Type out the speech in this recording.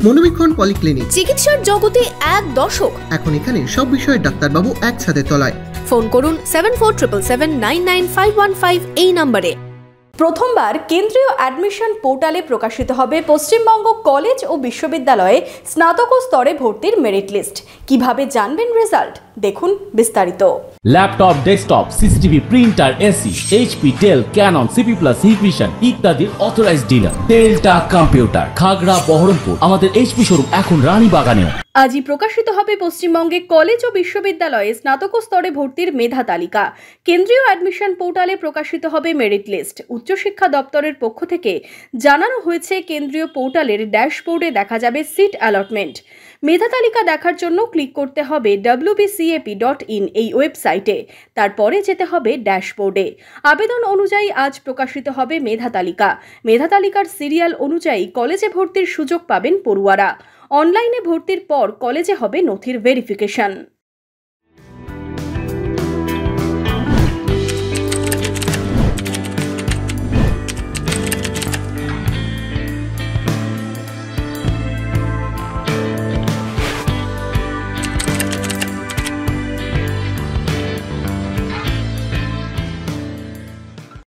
মনোবীক্ষণ polyclinic, চিকিৎসার জগতে এক দশক। এখন এখানে সব বিষয়ে ডাক্তারবাবু একসাথে তলায়। ফোন করুন 7477999515 এই নম্বরে। প্রথমবার কেন্দ্রীয় অ্যাডমিশন পোর্টালে প্রকাশিত হবে পশ্চিমবঙ্গ কলেজ ও বিশ্ববিদ্যালয়ে স্নাতক স্তরে ভর্তির মেরিট লিস্ট। কিভাবে জানবেন রেজাল্ট, দেখুন বিস্তারিত। Laptop, desktop, CCTV, printer, AC, HP, Dell, Canon, CP plus, Hikvision ইত্যাদির authorised dealer Telta computer, Khagra, Baharampur. আমাদের এইচপি শোরুম এখন রানীবাগানে। আজই প্রকাশিত হবে পশ্চিমবঙ্গে কলেজ ও বিশ্ববিদ্যালয়ে স্নাতক স্তরে ভর্তির মেধা তালিকা। কেন্দ্রীয় অ্যাডমিশন পোর্টালে প্রকাশিত হবে মেরিট লিস্ট। উচ্চশিক্ষা দপ্তরের পক্ষ থেকে জানানো হয়েছে, কেন্দ্রীয় পোর্টালের ড্যাশবোর্ডে দেখা যাবে সিট অ্যালটমেন্ট। মেধা তালিকা দেখার জন্য ক্লিক করতে হবে wbcap.in এই ওয়েবসাইটে, তারপরে যেতে হবে ড্যাশবোর্ডে। আবেদন অনুযায়ী আজ প্রকাশিত হবে মেধা তালিকা। মেধা তালিকার সিরিয়াল অনুযায়ী কলেজে ভর্তির সুযোগ পাবেন পড়ুয়ারা। অনলাইনে ভর্তির পর কলেজে হবে নথির ভেরিফিকেশন।